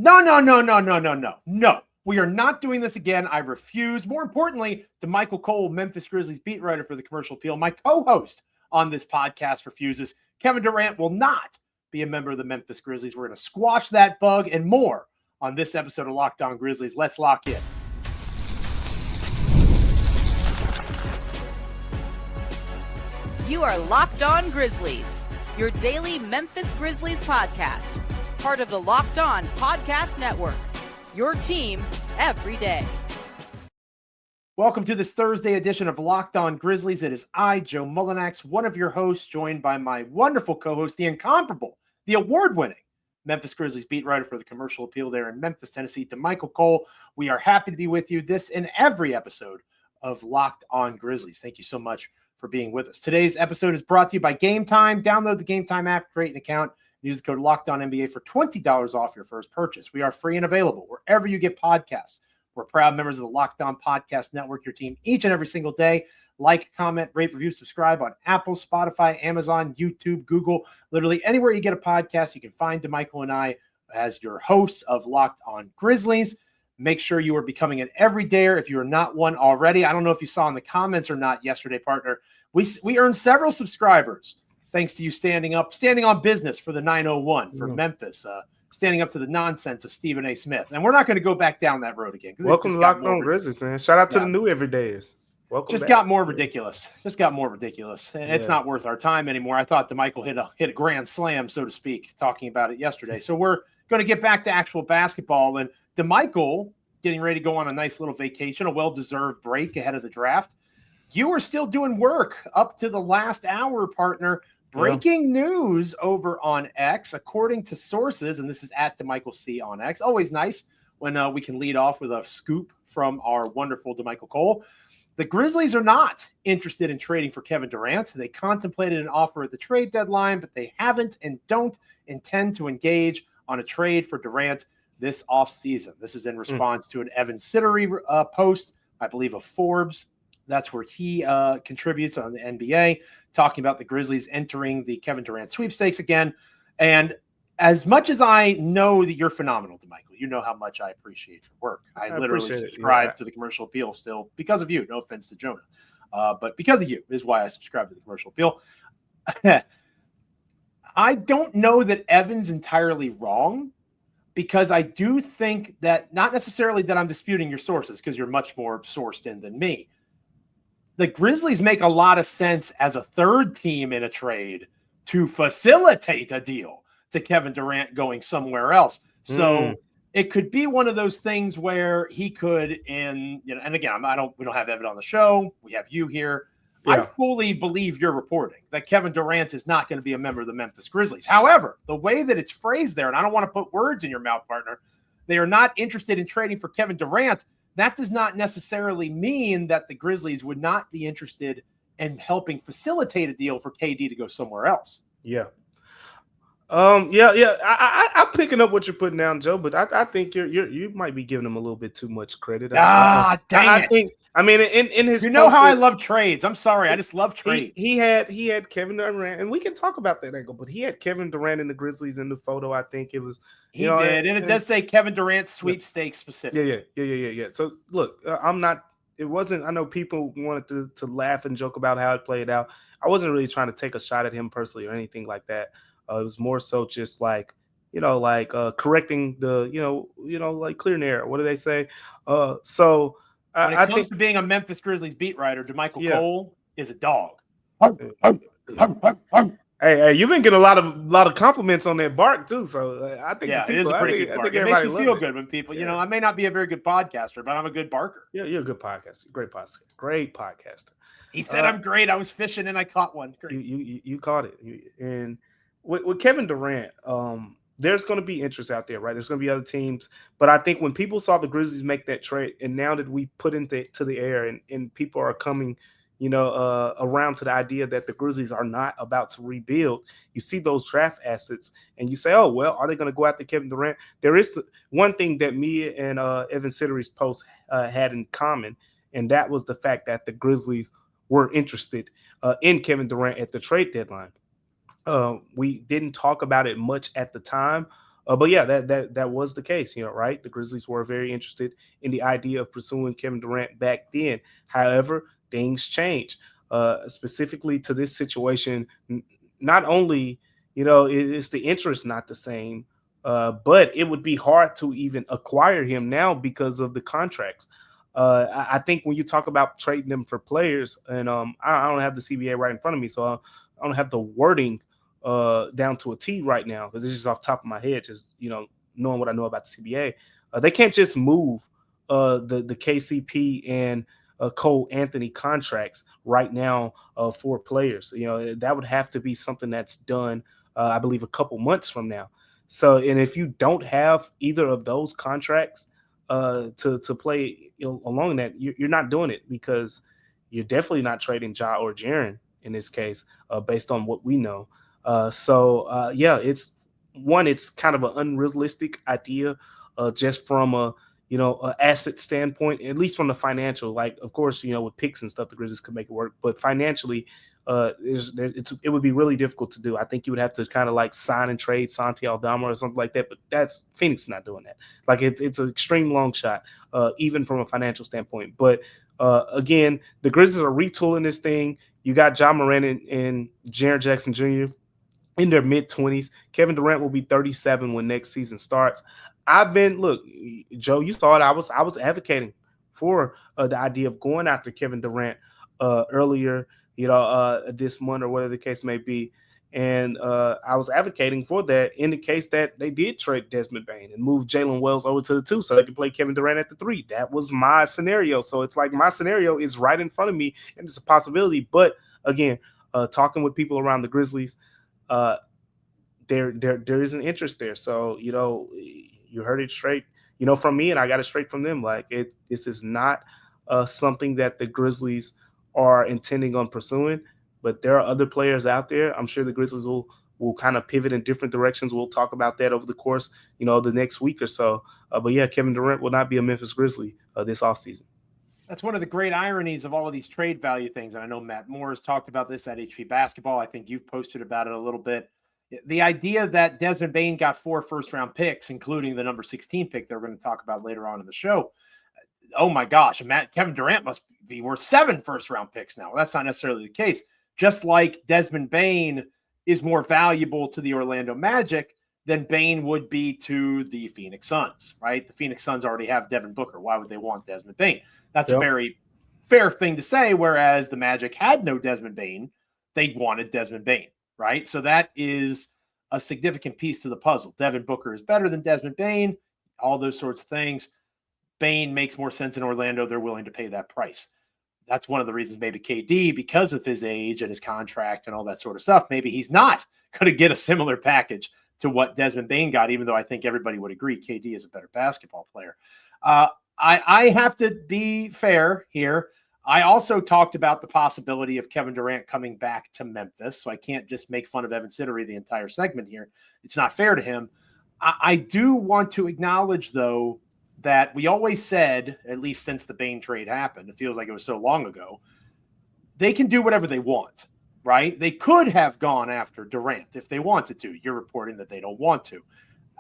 No. No. We are not doing this again. I refuse. More importantly, Damichael Cole, Memphis Grizzlies beat writer for the Commercial Appeal, my co-host on this podcast, refuses. Kevin Durant will not be a member of the Memphis Grizzlies. We're going to squash that bug and more on this episode of Locked On Grizzlies. Let's lock in. You are Locked On Grizzlies, your daily Memphis Grizzlies podcast, part of the Locked On Podcast Network, your team every day. Welcome to this Thursday edition of Locked On Grizzlies. It is I, Joe Mullinax, one of your hosts, joined by my wonderful co-host, the incomparable, the award-winning Memphis Grizzlies beat writer for the Commercial Appeal there in Memphis, Tennessee, Damichael Cole. We are happy to be with you this and every episode of Locked On Grizzlies. Thank you so much for being with us. Today's episode is brought to you by Gametime. Download the Gametime app, create an account, use the code LOCKEDONNBA for $20 off your first purchase. We are free and available wherever you get podcasts. We're proud members of the Locked On Podcast Network, your team each and every single day. Like, comment, rate, review, subscribe on Apple, Spotify, Amazon, YouTube, Google, literally anywhere you get a podcast. You can find Damichael and I as your hosts of Locked On Grizzlies. Make sure you are becoming an everydayer if you are not one already. I don't know if you saw in the comments or not yesterday, partner. We earned several subscribers thanks to you standing on business for the 901 for Memphis, standing up to the nonsense of Stephen A. Smith. And we're not going to go back down that road again. Welcome to Locked On Grizzlies, man. Shout out to the new everydayers. Welcome Just back. got more ridiculous. And it's not worth our time anymore. I thought Damichael hit a grand slam, so to speak, talking about it yesterday. So we're going to get back to actual basketball. And Damichael getting ready to go on a nice little vacation, a well-deserved break ahead of the draft. You are still doing work up to the last hour, partner. Breaking news over on X, according to sources, and this is at Damichael C on X. Always nice when we can lead off with a scoop from our wonderful Damichael Cole. The Grizzlies are not interested in trading for Kevin Durant. They contemplated an offer at the trade deadline, but they haven't and don't intend to engage on a trade for Durant this offseason. This is in response to an Evan Sittery post, I believe, of Forbes. That's where he contributes on the NBA, talking about the Grizzlies entering the Kevin Durant sweepstakes again. And as much as I know that you're phenomenal, Damichael, you know how much I appreciate your work. I literally subscribe to the Commercial Appeal still because of you. No offense to Jonah. But because of you is why I subscribe to the Commercial Appeal. I don't know that Evan's entirely wrong, because I do think that, not necessarily that I'm disputing your sources, because you're much more sourced in than me. The Grizzlies make a lot of sense as a third team in a trade to facilitate a deal to Kevin Durant going somewhere else. So it could be one of those things where he could, and again, we don't have Evan on the show. We have you here. Yeah. I fully believe you're reporting that Kevin Durant is not going to be a member of the Memphis Grizzlies. However, the way that it's phrased there, and I don't want to put words in your mouth, partner, they are not interested in trading for Kevin Durant. That does not necessarily mean that the Grizzlies would not be interested in helping facilitate a deal for KD to go somewhere else. Yeah. I'm picking up what you're putting down, Joe, but I think you might be giving him a little bit too much credit. Dang it. In his, how I love trades. I'm sorry, I just love trades. He had Kevin Durant, and we can talk about that angle, but he had Kevin Durant and the Grizzlies in the photo. I think it was he did, and it does say Kevin Durant sweepstakes specific. Yeah. So look, I'm not. It wasn't. I know people wanted to laugh and joke about how it played out. I wasn't really trying to take a shot at him personally or anything like that. It was more so just like correcting the like clear an error. What do they say? So. When it comes to being a Memphis Grizzlies beat writer, Damichael Cole is a dog. Hey, you've been getting a lot of compliments on that bark too. So I think it is a pretty good bark. It makes me feel good when people, I may not be a very good podcaster, but I'm a good barker. Yeah, you're a good podcaster. Great podcaster. He said I'm great. I was fishing and I caught one. Great. You caught it. And with Kevin Durant, there's going to be interest out there, right? There's going to be other teams. But I think when people saw the Grizzlies make that trade, and now that we put into the air and people are coming, around to the idea that the Grizzlies are not about to rebuild, you see those draft assets and you say, oh, well, are they going to go after Kevin Durant? There is one thing that me and Evan Sittery's post had in common, and that was the fact that the Grizzlies were interested in Kevin Durant at the trade deadline. We didn't talk about it much at the time, But yeah, that was the case, right? The Grizzlies were very interested in the idea of pursuing Kevin Durant back then. However, things change, specifically to this situation. Not only, is the interest not the same, but it would be hard to even acquire him now because of the contracts. I think when you talk about trading them for players, and I don't have the CBA right in front of me, so I don't have the wording down to a T right now because it's just off the top of my head, just knowing what I know about the CBA. They can't just move the KCP and Cole Anthony contracts right now for players. That would have to be something that's done, I believe, a couple months from now. So, and if you don't have either of those contracts to play along that, you're not doing it, because you're definitely not trading Ja or Jaren in this case, based on what we know. Yeah, it's kind of an unrealistic idea, just from a asset standpoint, at least from the financial. Like, of course, with picks and stuff, the Grizzlies could make it work, but financially, it would be really difficult to do. I think you would have to kind of like sign and trade Santi Aldama or something like that, but that's Phoenix not doing that. Like, it's an extreme long shot, even from a financial standpoint. But again, the Grizzlies are retooling this thing. You got Ja Morant and Jaren Jackson Jr. in their mid-20s. Kevin Durant will be 37 when next season starts. Look, Joe, you saw it. I was advocating for the idea of going after Kevin Durant earlier, this month or whatever the case may be. And I was advocating for that in the case that they did trade Desmond Bane and move Jalen Wells over to the 2 so they could play Kevin Durant at the 3. That was my scenario. So it's like my scenario is right in front of me, and it's a possibility. But again, talking with people around the Grizzlies, there is an interest there. So, you heard it straight, from me, and I got it straight from them. Like, this is not something that the Grizzlies are intending on pursuing, but there are other players out there. I'm sure the Grizzlies will kind of pivot in different directions. We'll talk about that over the course, the next week or so. But yeah, Kevin Durant will not be a Memphis Grizzly this offseason. That's one of the great ironies of all of these trade value things. And I know Matt Moore has talked about this at HP Basketball. I think you've posted about it a little bit. The idea that Desmond Bane got 4 first-round picks, including the number 16 pick that we're going to talk about later on in the show. Oh my gosh, Kevin Durant must be worth 7 first-round picks now. Well, that's not necessarily the case. Just like Desmond Bane is more valuable to the Orlando Magic than Bane would be to the Phoenix Suns, right? The Phoenix Suns already have Devin Booker. Why would they want Desmond Bane? That's a very fair thing to say, whereas the Magic had no Desmond Bane. They wanted Desmond Bane, right? So that is a significant piece to the puzzle. Devin Booker is better than Desmond Bane, all those sorts of things. Bane makes more sense in Orlando. They're willing to pay that price. That's one of the reasons maybe KD, because of his age and his contract and all that sort of stuff, maybe he's not going to get a similar package to what Desmond Bane got, even though I think everybody would agree KD is a better basketball player. I have to be fair here. I also talked about the possibility of Kevin Durant coming back to Memphis, so I can't just make fun of Evan Sittery the entire segment here. It's not fair to him. I do want to acknowledge, though, that we always said, at least since the Bane trade happened, it feels like it was so long ago, they can do whatever they want, right? They could have gone after Durant if they wanted to. You're reporting that they don't want to.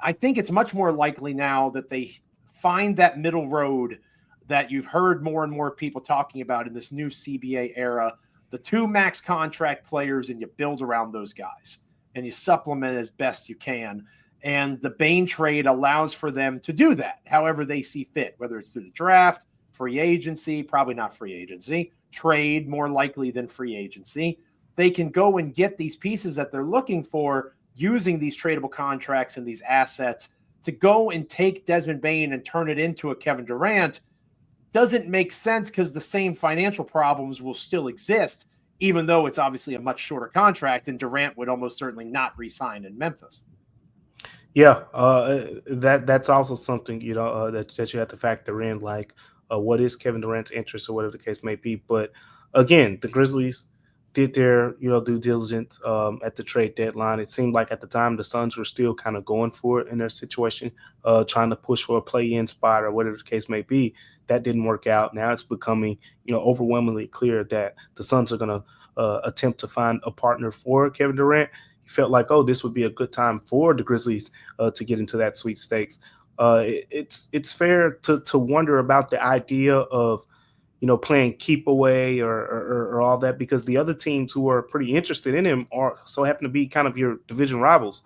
I think it's much more likely now that they find that middle road that you've heard more and more people talking about in this new CBA era, the 2 max contract players, and you build around those guys and you supplement as best you can. And the Bane trade allows for them to do that however they see fit, whether it's through the draft, free agency, probably not free agency, trade more likely than free agency. They can go and get these pieces that they're looking for using these tradable contracts and these assets. To go and take Desmond Bane and turn it into a Kevin Durant doesn't make sense, because the same financial problems will still exist, even though it's obviously a much shorter contract, and Durant would almost certainly not re-sign in Memphis. Yeah, that's also something, that you have to factor in, like what is Kevin Durant's interest or whatever the case may be. But again, the Grizzlies did their due diligence at the trade deadline. It seemed like at the time the Suns were still kind of going for it in their situation, trying to push for a play-in spot or whatever the case may be. That didn't work out. Now it's becoming overwhelmingly clear that the Suns are going to attempt to find a partner for Kevin Durant. he felt like, oh, this would be a good time for the Grizzlies to get into that sweepstakes. It's fair to wonder about the idea of, playing keep away or all that, because the other teams who are pretty interested in him happen to be kind of your division rivals.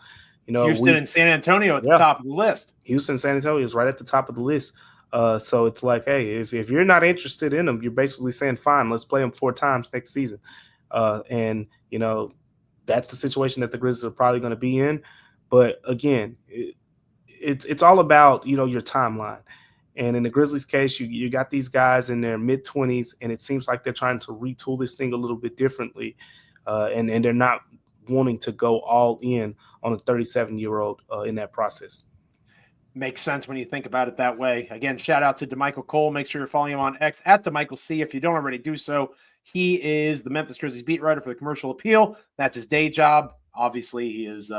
Houston and San Antonio at the top of the list. Houston and San Antonio is right at the top of the list. So it's like, hey, if you're not interested in them, you're basically saying, fine, let's play them 4 times next season. And that's the situation that the Grizzlies are probably going to be in. But again, it's all about, your timeline. And in the Grizzlies case, you got these guys in their mid-20s, and it seems like they're trying to retool this thing a little bit differently. And they're not wanting to go all in on a 37-year-old in that process. Makes sense when you think about it that way. Again, shout out to Damichael Cole. Make sure you're following him on X at Damichael C. If you don't already do so, he is the Memphis Grizzlies beat writer for the Commercial Appeal. That's his day job. Obviously, he is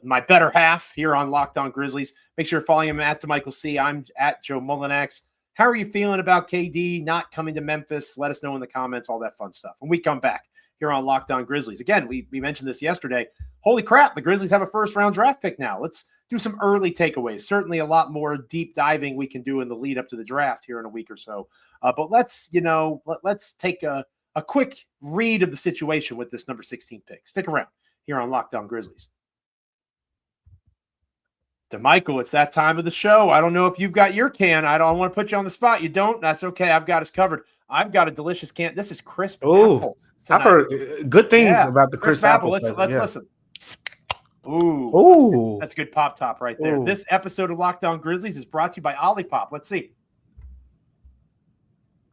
my better half here on Locked On Grizzlies. Make sure you're following him at Damichael C. I'm at Joe Mullinax. How are you feeling about KD not coming to Memphis? Let us know in the comments, all that fun stuff. When we come back here on Locked On Grizzlies. Again, we mentioned this yesterday. Holy crap, the Grizzlies have a first-round draft pick now. Let's do some early takeaways. Certainly a lot more deep diving we can do in the lead up to the draft here in a week or so. But let's take a quick read of the situation with this number 16 pick. Stick around here on Locked On Grizzlies. Damichael, it's that time of the show. I don't know if you've got your can. I don't want to put you on the spot. You don't? That's okay. I've got us covered. I've got a delicious can. This is crisp apple. I've heard good things about the crisp apple. Let's listen. Ooh. That's good pop top right there. Ooh. This episode of Locked On Grizzlies is brought to you by Ollipop. Let's see.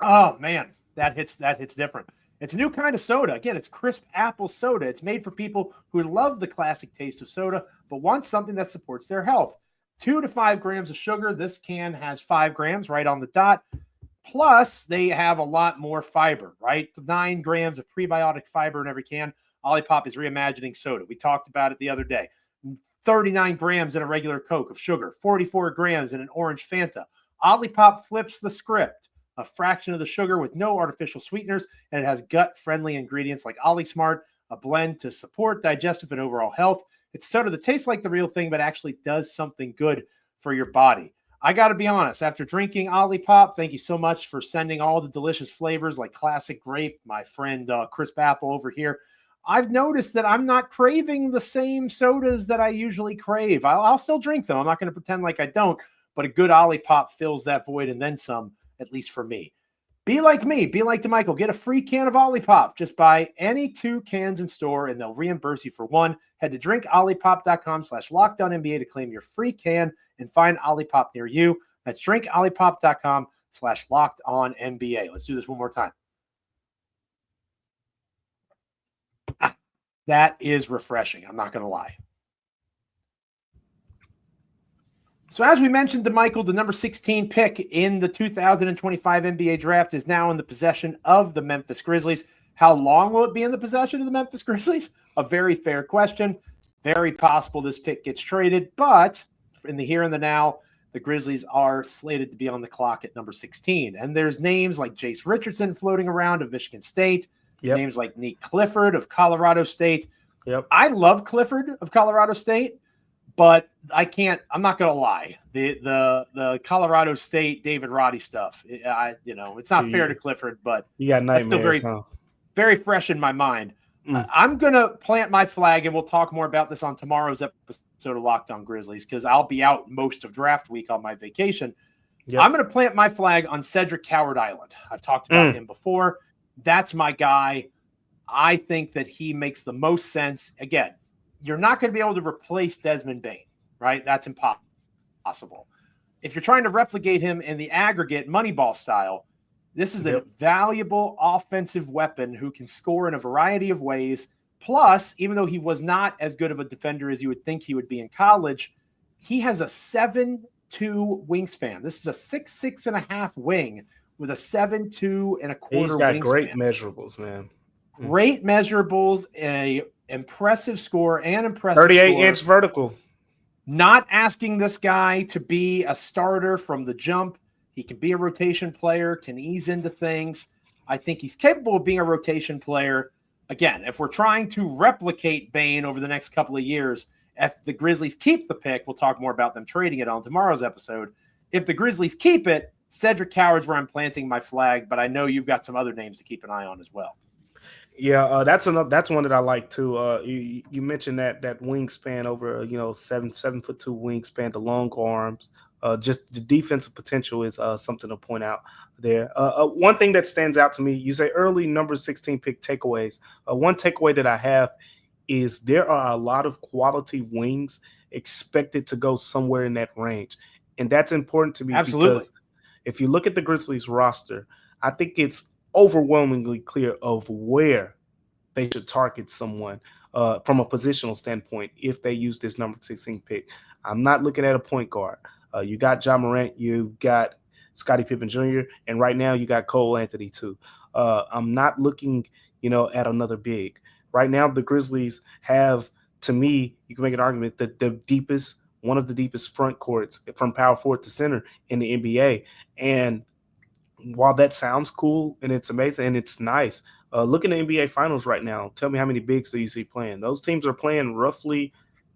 Oh man, that hits different. It's a new kind of soda. Again, it's crisp apple soda. It's made for people who love the classic taste of soda, but want something that supports their health. 2 to 5 grams of sugar. This can has 5 grams right on the dot. Plus, they have a lot more fiber, right? 9 grams of prebiotic fiber in every can. Ollipop is reimagining soda. We talked about it the other day. 39 grams in a regular Coke of sugar. 44 grams in an orange Fanta. Ollipop flips the script. A fraction of the sugar with no artificial sweeteners, and it has gut-friendly ingredients like OlliSmart, a blend to support digestive and overall health. It's soda that tastes like the real thing, but actually does something good for your body. I got to be honest, after drinking Ollipop, thank you so much for sending all the delicious flavors like classic grape, my friend crisp apple over here. I've noticed that I'm not craving the same sodas that I usually crave. I'll still drink them. I'm not going to pretend like I don't, but a good Ollipop fills that void and then some, at least for me. Be like me. Be like Damichael. Get a free can of Ollipop. Just buy any 2 cans in store, and they'll reimburse you for 1. Head to drinkollipop.com/LockedOnNBA to claim your free can and find Ollipop near you. That's drinkollipop.com/LockedOnNBA. Let's do this one more time. That is refreshing. I'm not going to lie. So as we mentioned, Damichael, the number 16 pick in the 2025 NBA draft is now in the possession of the Memphis Grizzlies. How long will it be in the possession of the Memphis Grizzlies? A very fair question. Very possible this pick gets traded, but in the here and the now, the Grizzlies are slated to be on the clock at number 16. And there's names like Jace Richardson floating around of Michigan State, names like Nick Clifford of Colorado State. I love Clifford of Colorado State. But I'm not going to lie. The Colorado State David Roddy stuff, it's not fair to Clifford, but you got nightmares, still very, very fresh in my mind. I'm going to plant my flag, and we'll talk more about this on tomorrow's episode of Locked On Grizzlies, because I'll be out most of draft week on my vacation. I'm going to plant my flag on Cedric Coward Island. I've talked about him before. That's my guy. I think that he makes the most sense. Again, you're not going to be able to replace Desmond Bane, right? That's impossible. If you're trying to replicate him in the aggregate Moneyball style, this is a valuable offensive weapon who can score in a variety of ways. Plus, even though he was not as good of a defender as you would think he would be in college, he has a 7'2" wingspan. This is a 6'6.5" wing with a 7'2" and a quarter He's got wingspan. Great measurables, man. Great measurables, a impressive score and impressive 38-inch vertical. Not asking this guy to be a starter from the jump. He can be a rotation player, can ease into things. I think he's capable of being a rotation player. again, if we're trying to replicate Bane over the next couple of years, if the Grizzlies keep the pick, we'll talk more about them trading it on tomorrow's episode. If the Grizzlies keep it, Cedric Coward's where I'm planting my flag, but I know you've got some other names to keep an eye on as well. Yeah, that's one that I like too. You mentioned that wingspan over 7'2" wingspan, the long arms. Just the defensive potential is something to point out there. One thing that stands out to me, you say early number 16 pick takeaways. One takeaway that I have is there are a lot of quality wings expected to go somewhere in that range, and that's important to me. Absolutely. Because if you look at the Grizzlies roster, I think it's overwhelmingly clear of where they should target someone from a positional standpoint if they use this number 16 pick. I'm not looking at a point guard. You got Ja Morant, you got Scottie Pippen Jr., and right now you got Cole Anthony too. I'm not looking, at another big. Right now the Grizzlies have, to me, you can make an argument that one of the deepest front courts from power forward to center in the NBA. And while that sounds cool and it's amazing and it's nice, look at the NBA Finals right now. Tell me how many bigs do you see playing? Those teams are playing roughly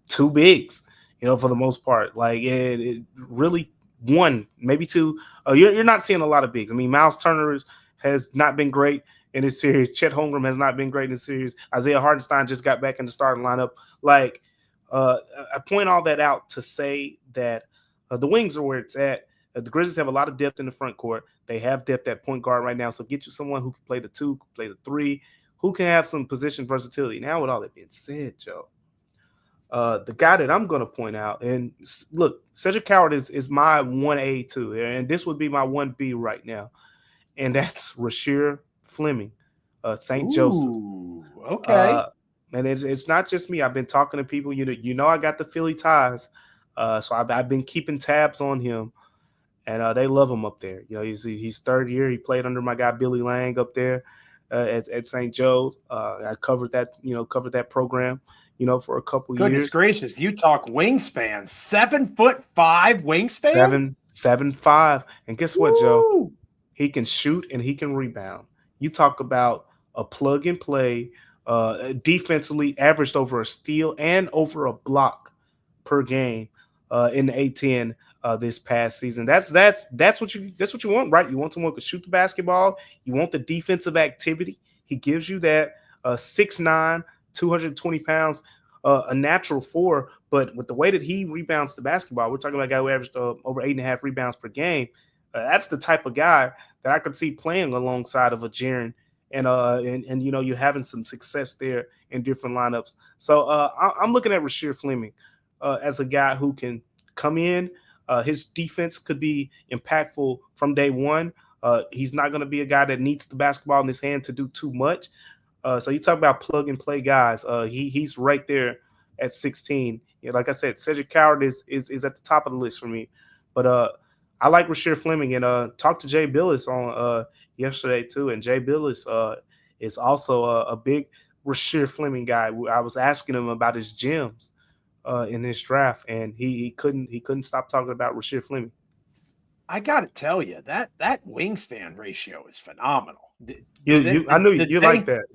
2 bigs, for the most part. Like it really 1, maybe 2. You're not seeing a lot of bigs. I mean, Miles Turner has not been great in this series. Chet Holmgren has not been great in this series. Isaiah Hartenstein just got back in the starting lineup. Like I point all that out to say that the wings are where it's at. The Grizzlies have a lot of depth in the front court. They have depth at point guard right now. So get you someone who can play the 2, can play the 3, who can have some position versatility. Now, with all that being said, Joe, the guy that I'm going to point out, and look, Cedric Coward is my 1A too, and this would be my 1B right now, and that's Rasheer Fleming, St. Joseph's. Okay. And it's not just me. I've been talking to people. I got the Philly ties, so I've been keeping tabs on him. And they love him up there. He's third year. He played under my guy Billy Lang up there at St. Joe's. I covered that program, for a couple years. Goodness gracious, you talk wingspan, 7'5" wingspan, 7'5", and guess what, Woo! Joe? He can shoot and he can rebound. You talk about a plug and play, defensively averaged over a steal and over a block per game in the A10. This past season. That's what you want, right? You want someone who can shoot the basketball. You want the defensive activity. He gives you that 6'9", 220 pounds, a natural 4. But with the way that he rebounds the basketball, we're talking about a guy who averaged over 8.5 rebounds per game. That's the type of guy that I could see playing alongside of a Jaren, and you're having some success there in different lineups. So I'm looking at Rasheer Fleming as a guy who can come in. His defense could be impactful from day one. He's not going to be a guy that needs the basketball in his hand to do too much. So you talk about plug and play guys. He's right there at 16. Like I said, Cedric Coward is at the top of the list for me. But I like Rasheer Fleming, and talked to Jay Billis on yesterday too. And Jay Billis is also a big Rasheer Fleming guy. I was asking him about his gems in his draft, and he couldn't stop talking about Rasheer Fleming. I got to tell you, that wingspan ratio is phenomenal. I knew you like that.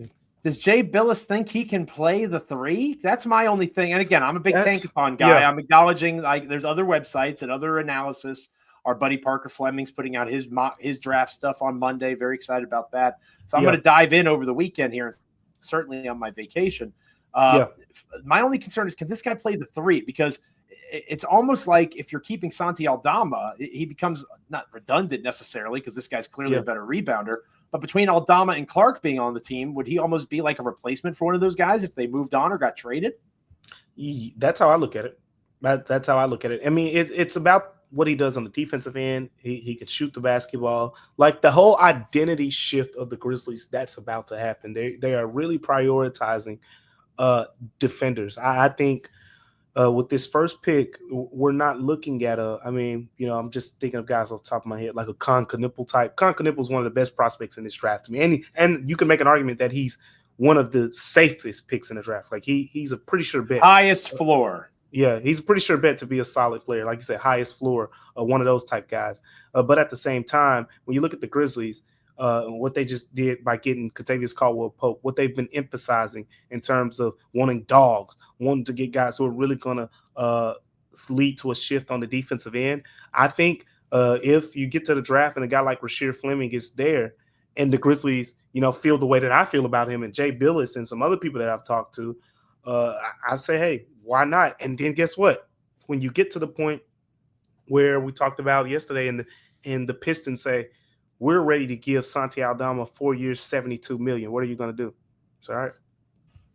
Does Jay Billis think he can play the 3? That's my only thing. And again, I'm a big Tankathon guy. Yeah. I'm acknowledging there's other websites and other analysis. Our buddy Parker Fleming's putting out his draft stuff on Monday. Very excited about that. So I'm going to dive in over the weekend here, certainly on my vacation. My only concern is, can this guy play the 3? Because it's almost like if you're keeping Santi Aldama, he becomes not redundant necessarily, because this guy's clearly a better rebounder. But between Aldama and Clark being on the team, would he almost be like a replacement for one of those guys if they moved on or got traded? That's how I look at it. That's how I look at it. I mean, it's about what he does on the defensive end. He can shoot the basketball. Like the whole identity shift of the Grizzlies, that's about to happen. They are really prioritizing defenders. I think with this first pick, we're not looking at I'm just thinking of guys off the top of my head, like a Con Knipple type. Con Knipple is one of the best prospects in this draft to me. And you can make an argument that he's one of the safest picks in the draft. Like he's a pretty sure bet. Highest floor. Yeah, he's a pretty sure bet to be a solid player. Like you said, highest floor, one of those type guys. But at the same time, when you look at the Grizzlies, what they just did by getting Kentavious Caldwell-Pope, what they've been emphasizing in terms of wanting dogs, wanting to get guys who are really going to lead to a shift on the defensive end. I think if you get to the draft and a guy like Rasheer Fleming is there, and the Grizzlies, feel the way that I feel about him, and Jay Billis and some other people that I've talked to, I say, hey, why not? And then guess what? When you get to the point where we talked about yesterday, and the Pistons say, we're ready to give Santi Aldama 4 years, $72 million. What are you going to do? It's all right.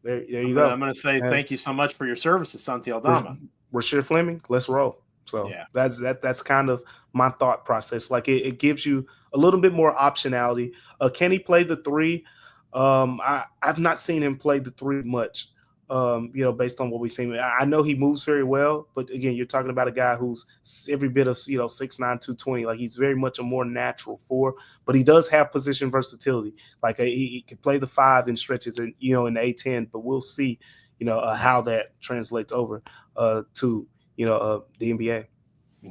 There you go. I'm going to say thank you so much for your services, Santi Aldama. Rasheer Fleming, let's roll. So that's kind of my thought process. Like it gives you a little bit more optionality. Can he play the three? I've not seen him play the three much. Based on what we've seen. I know he moves very well, but again, you're talking about a guy who's every bit of 6'9", 220. Like he's very much a more natural four, but he does have position versatility. Like he can play the 5 in stretches and in the A10, but we'll see how that translates over to the NBA.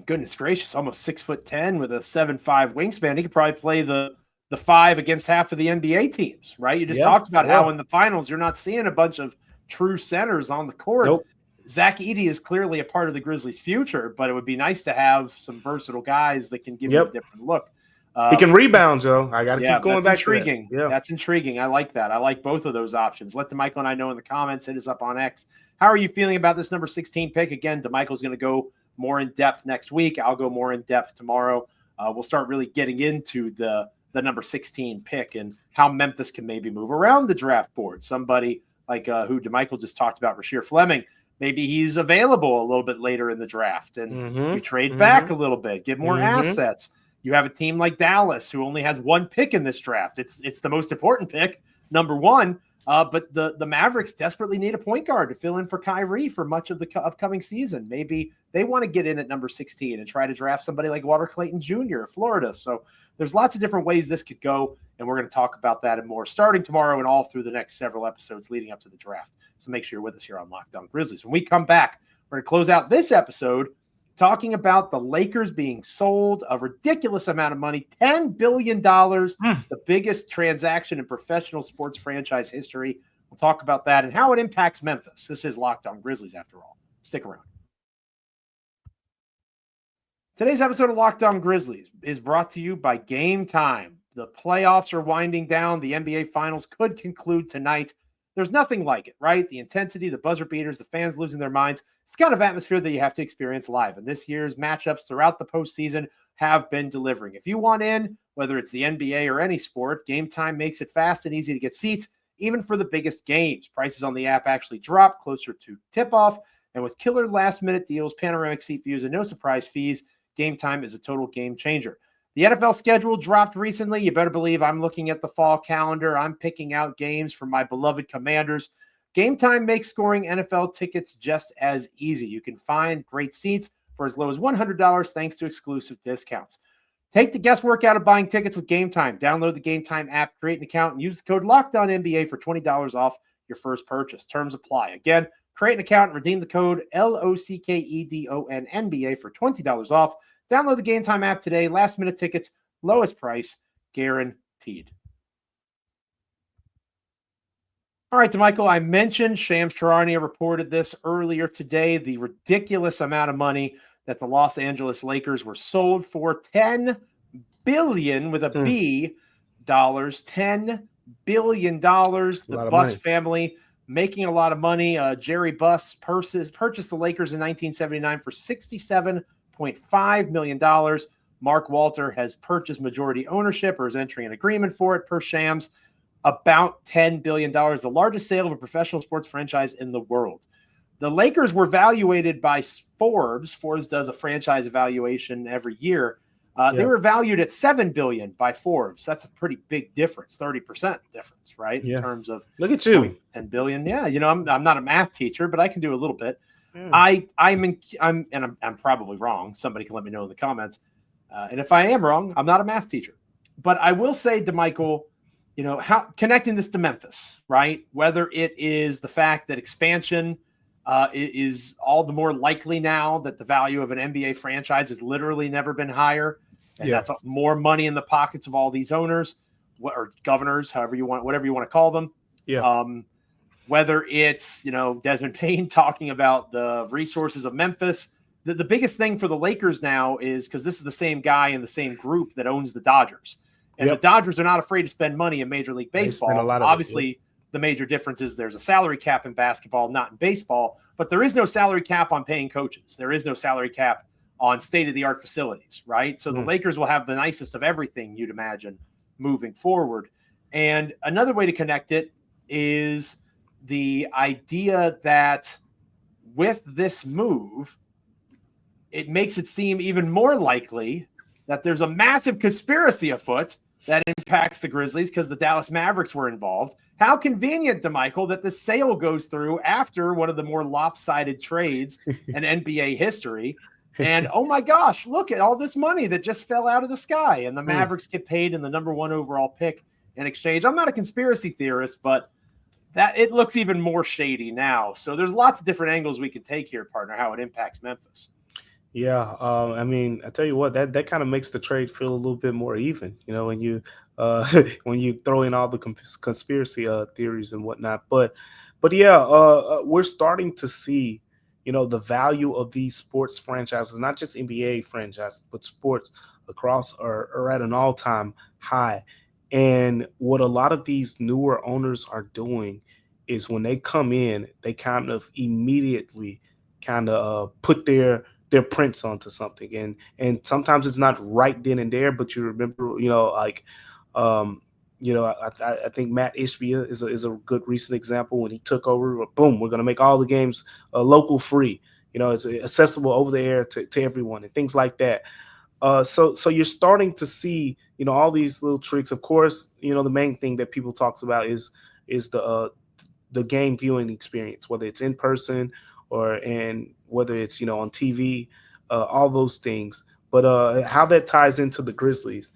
Goodness gracious, almost 6'10" with a 7'5" wingspan. He could probably play the 5 against half of the NBA teams, right? You just talked about how in the finals you're not seeing a bunch of true centers on the court. Nope. Zach Edey is clearly a part of the Grizzlies' future, but it would be nice to have some versatile guys that can give you a different look. He can rebound, Joe. I got to keep going back intriguing. to that. Yeah. That's intriguing. I like that. I like both of those options. Let Damichael and I know in the comments. Hit us up on X. How are you feeling about this number 16 pick? Again, Damichael's going to go more in depth next week. I'll go more in depth tomorrow. We'll start really getting into the number 16 pick and how Memphis can maybe move around the draft board. Somebody like who Damichael just talked about, Rasheer Fleming. Maybe he's available a little bit later in the draft, and you trade back a little bit, get more assets. You have a team like Dallas who only has 1 pick in this draft. It's the most important pick, number 1. But the Mavericks desperately need a point guard to fill in for Kyrie for much of the upcoming season. Maybe they want to get in at number 16 and try to draft somebody like Walter Clayton Jr. of Florida. So there's lots of different ways this could go, and we're going to talk about that and more starting tomorrow and all through the next several episodes leading up to the draft. So make sure you're with us here on Locked On Grizzlies. When we come back, we're going to close out this episode talking about the Lakers being sold a ridiculous amount of money, $10 billion, the biggest transaction in professional sports franchise history. We'll talk about that and how it impacts Memphis. This is Locked On Grizzlies, after all. Stick around. Today's episode of Locked On Grizzlies is brought to you by Gametime. The playoffs are winding down. The NBA Finals could conclude tonight. There's nothing like it, right? The intensity, the buzzer beaters, the fans losing their minds. It's the kind of atmosphere that you have to experience live. And this year's matchups throughout the postseason have been delivering. If you want in, whether it's the NBA or any sport, Gametime makes it fast and easy to get seats, even for the biggest games. Prices on the app actually drop closer to tip-off. And with killer last-minute deals, panoramic seat views, and no surprise fees, Gametime is a total game changer. The NFL schedule dropped recently. You better believe I'm looking at the fall calendar. I'm picking out games for my beloved Commanders. Gametime makes scoring NFL tickets just as easy. You can find great seats for as low as $100 thanks to exclusive discounts. Take the guesswork out of buying tickets with Gametime. Download the Gametime app, create an account, and use the code LOCKEDONNBA for $20 off your first purchase. Terms apply. Again, create an account and redeem the code LOCKEDONNBA for $20 off. Download the Gametime app today. Last-minute tickets, lowest price, guaranteed. All right, Damichael, I mentioned Shams Charania reported this earlier today, the ridiculous amount of money that the Los Angeles Lakers were sold for, $10 billion with a B dollars, $10 billion. The Buss family making a lot of money. Jerry Buss purchased the Lakers in 1979 for $67.5 million. Mark Walter has purchased majority ownership or is entering an agreement for it per Shams. About $10 billion, the largest sale of a professional sports franchise in the world. The Lakers were valuated by Forbes. Forbes does a franchise evaluation every year. They were valued at $7 billion by Forbes. That's a pretty big difference, 30% difference, right? In terms of look at you, $10 billion. Yeah, I'm not a math teacher, but I can do a little bit. I'm probably wrong. Somebody can let me know in the comments. And if I am wrong, I'm not a math teacher. But I will say, Damichael, how connecting this to Memphis, right? Whether it is the fact that expansion is all the more likely now that the value of an NBA franchise has literally never been higher, and that's more money in the pockets of all these owners, or governors, however you want, whatever you want to call them. Yeah. Whether it's, Desmond Payne talking about the resources of Memphis. The biggest thing for the Lakers now is because this is the same guy in the same group that owns the Dodgers. And the Dodgers are not afraid to spend money in Major League Baseball. Obviously, the major difference is there's a salary cap in basketball, not in baseball. But there is no salary cap on paying coaches. There is no salary cap on state-of-the-art facilities, right? So the Lakers will have the nicest of everything, you'd imagine, moving forward. And another way to connect it is the idea that with this move, it makes it seem even more likely that there's a massive conspiracy afoot that impacts the Grizzlies because the Dallas Mavericks were involved. How convenient, Damichael, that the sale goes through after one of the more lopsided trades in NBA history. And, oh my gosh, look at all this money that just fell out of the sky. And the Mavericks get paid in the number 1 overall pick in exchange. I'm not a conspiracy theorist, but that it looks even more shady now. So there's lots of different angles we can take here, partner, how it impacts Memphis. Yeah, I mean, I tell you what, that kind of makes the trade feel a little bit more even, when you when you throw in all the conspiracy theories and whatnot. But yeah, we're starting to see, the value of these sports franchises, not just NBA franchises, but sports across are at an all-time high. And what a lot of these newer owners are doing is when they come in, they kind of immediately put their prints onto something, and sometimes it's not right then and there, but you remember, I think Matt Ishbia is a good recent example. When he took over, boom, we're going to make all the games local free. It's accessible over the air to everyone and things like that. So you're starting to see, all these little tricks. Of course, the main thing that people talks about is the game viewing experience, whether it's in person and whether it's, on TV, all those things. But how that ties into the Grizzlies,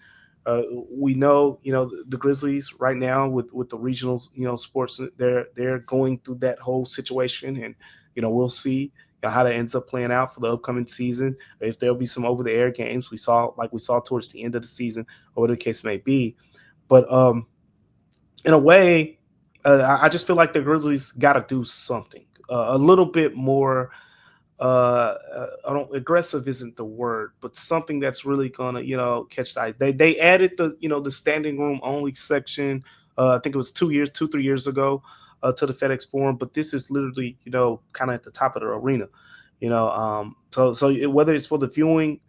we know, the Grizzlies right now with the regional, sports, they're going through that whole situation, and, we'll see how that ends up playing out for the upcoming season. If there'll be some over the air games we saw towards the end of the season, or whatever the case may be. But in a way, I just feel like the Grizzlies got to do something a little bit more. Aggressive isn't the word, but something that's really gonna, catch the eye. They added the standing room only section. I think it was 3 years ago to the FedEx Forum, but this is literally, kind of at the top of the arena. So whether it's for the viewing,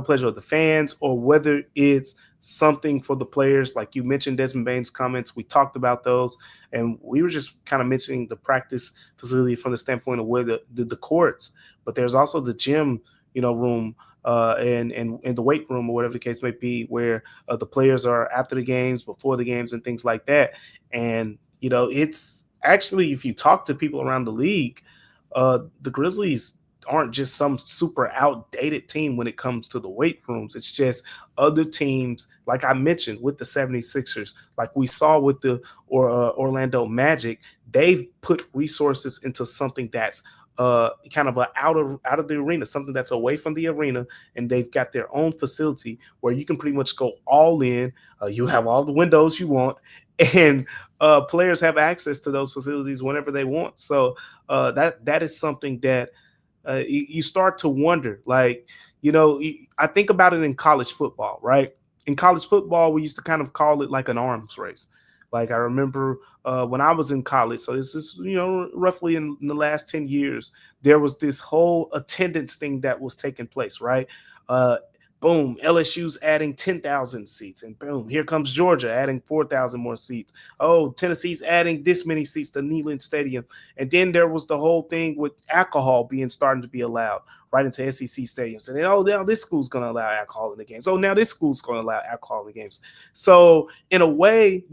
pleasure of the fans, or whether it's something for the players, like you mentioned Desmond Bane's comments, we talked about those, and we were just kind of mentioning the practice facility from the standpoint of where the courts, but there's also the gym, room and the weight room, or whatever the case may be, where the players are after the games, before the games, and things like that. And it's actually, if you talk to people around the league, the Grizzlies aren't just some super outdated team when it comes to the weight rooms. It's just other teams, like I mentioned, with the 76ers, like we saw with the Orlando Magic, they've put resources into something that's kind of out of the arena, something that's away from the arena, and they've got their own facility where you can pretty much go all in. You have all the windows you want, and players have access to those facilities whenever they want. So that is something that you start to wonder, like, I think about it in college football, right? In college football, we used to kind of call it like an arms race. Like I remember when I was in college, so this is, roughly in the last 10 years, there was this whole attendance thing that was taking place, right? Boom, LSU's adding 10,000 seats, and boom, here comes Georgia adding 4,000 more seats. Oh, Tennessee's adding this many seats to Neyland Stadium. And then there was the whole thing with alcohol starting to be allowed right into SEC stadiums. And then, now this school's going to allow alcohol in the games. Oh, now this school's going to allow alcohol in the games. So in a way,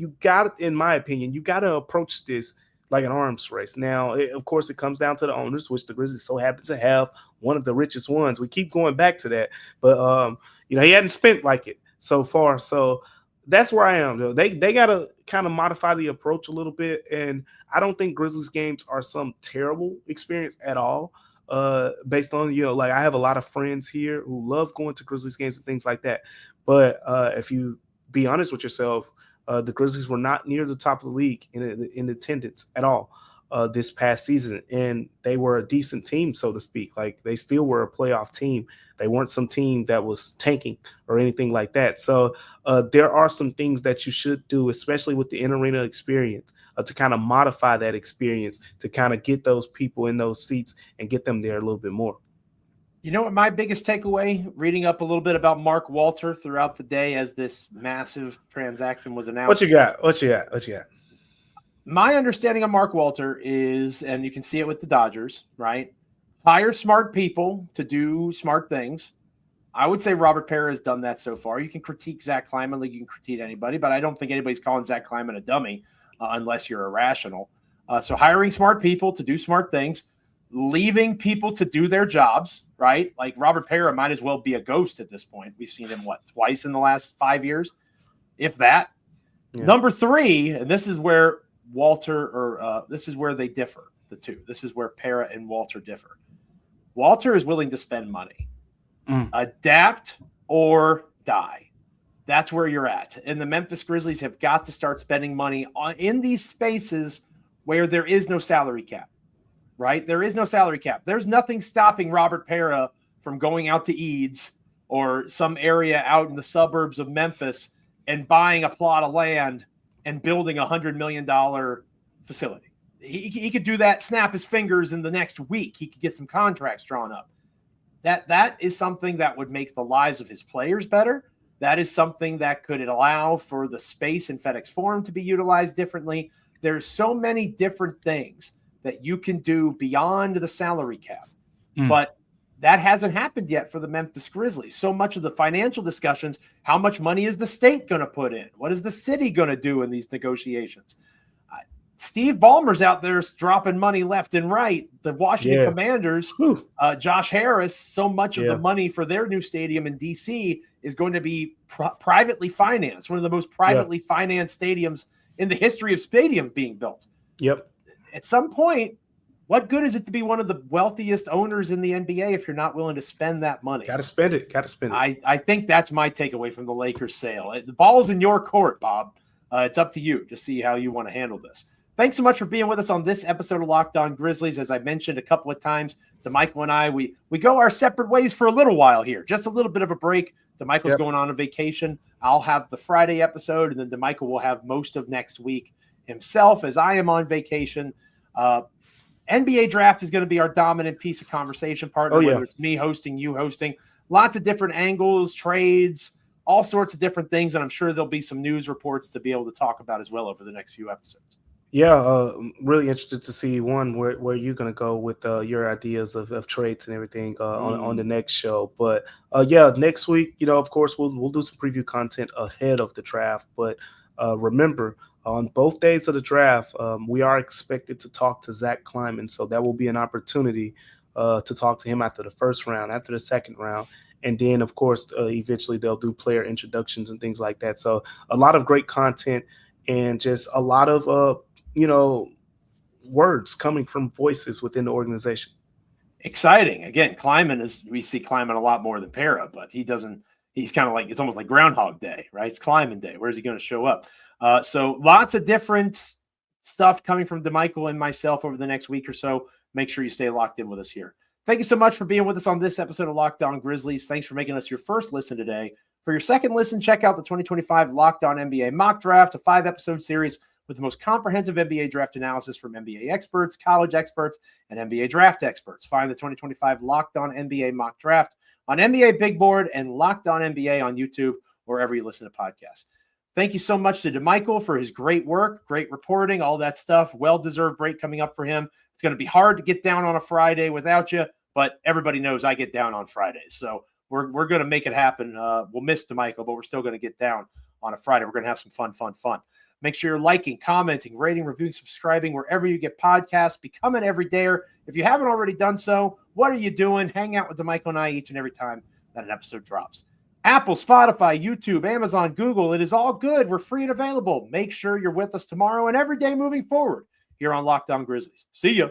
in my opinion, you got to approach this like an arms race. Now, of course, it comes down to the owners, which the Grizzlies so happen to have one of the richest ones. We keep going back to that, but he hadn't spent like it so far. So that's where I am, though. They got to kind of modify the approach a little bit, and I don't think Grizzlies games are some terrible experience at all. Based on, like I have a lot of friends here who love going to Grizzlies games and things like that. But if you be honest with yourself, The Grizzlies were not near the top of the league in attendance at all this past season, and they were a decent team, so to speak. Like, they still were a playoff team. They weren't some team that was tanking or anything like that. So there are some things that you should do, especially with the in-arena experience, to kind of modify that experience, to kind of get those people in those seats and get them there a little bit more. You know what my biggest takeaway, reading up a little bit about Mark Walter throughout the day as this massive transaction was announced. What you got? My understanding of Mark Walter is, and you can see it with the Dodgers, right? Hire smart people to do smart things. I would say Robert Pera has done that so far. You can critique Zach Kleiman like you can critique anybody, but I don't think anybody's calling Zach Kleiman a dummy unless you're irrational. So hiring smart people to do smart things, leaving people to do their jobs, right? Like Robert Pera might as well be a ghost at this point. We've seen him, twice in the last 5 years, if that. Yeah. Number 3, and this is where this is where they differ, the two. This is where Pera and Walter differ. Walter is willing to spend money. Adapt or die. That's where you're at. And the Memphis Grizzlies have got to start spending money in these spaces where there is no salary cap, right? There is no salary cap. There's nothing stopping Robert Pera from going out to Eads or some area out in the suburbs of Memphis and buying a plot of land and building $100 million facility. He could do that, snap his fingers in the next week. He could get some contracts drawn up. That is something that would make the lives of his players better. That is something that could allow for the space in FedEx Forum to be utilized differently. There's so many different things that you can do beyond the salary cap. But that hasn't happened yet for the Memphis Grizzlies. So much of the financial discussions, how much money is the state going to put in? What is the city going to do in these negotiations? Steve Ballmer's out there dropping money left and right. The Washington Commanders, Josh Harris, so much of the money for their new stadium in D.C. is going to be privately financed, one of the most privately financed stadiums in the history of stadium being built. Yep. At some point, what good is it to be one of the wealthiest owners in the NBA if you're not willing to spend that money? Got to spend it. I think that's my takeaway from the Lakers sale. The ball's in your court, Bob. It's up to you to see how you want to handle this. Thanks so much for being with us on this episode of Locked On Grizzlies. As I mentioned a couple of times, Damichael and I, we go our separate ways for a little while here, just a little bit of a break. Damichael's going on a vacation. I'll have the Friday episode, and then Damichael will have most of next week himself as I am on vacation. NBA draft is going to be our dominant piece of conversation partner, whether it's me hosting, you hosting. Lots of different angles, trades, all sorts of different things, and I'm sure there'll be some news reports to be able to talk about as well over the next few episodes. Yeah, really interested to see where you're going to go with your ideas of trades and everything on the next show. But next week, of course, we'll do some preview content ahead of the draft. But remember, on both days of the draft, we are expected to talk to Zach Kleiman, so that will be an opportunity to talk to him after the first round, after the second round. And then, of course, eventually they'll do player introductions and things like that. So a lot of great content and just a lot of words coming from voices within the organization. Exciting. Again, we see Kleiman a lot more than Pera, but he's kind of like, it's almost like Groundhog Day, right? It's Kleiman Day. Where's he going to show up? So lots of different stuff coming from Damichael and myself over the next week or so. Make sure you stay locked in with us here. Thank you so much for being with us on this episode of Locked On Grizzlies. Thanks for making us your first listen today. For your second listen, check out the 2025 Locked On NBA Mock Draft, a 5-episode series with the most comprehensive NBA draft analysis from NBA experts, college experts, and NBA draft experts. Find the 2025 Locked On NBA Mock Draft on NBA Big Board and Locked On NBA on YouTube, wherever you listen to podcasts. Thank you so much to Damichael for his great work, great reporting, all that stuff. Well-deserved break coming up for him. It's going to be hard to get down on a Friday without you, but everybody knows I get down on Fridays. So we're going to make it happen. We'll miss Damichael, but we're still going to get down on a Friday. We're going to have some fun. Make sure you're liking, commenting, rating, reviewing, subscribing wherever you get podcasts. Become an everydayer. If you haven't already done so, what are you doing? Hang out with Damichael and I each and every time that an episode drops. Apple, Spotify, YouTube, Amazon, Google, it is all good. We're free and available. Make sure you're with us tomorrow and every day moving forward here on Locked On Grizzlies. See ya.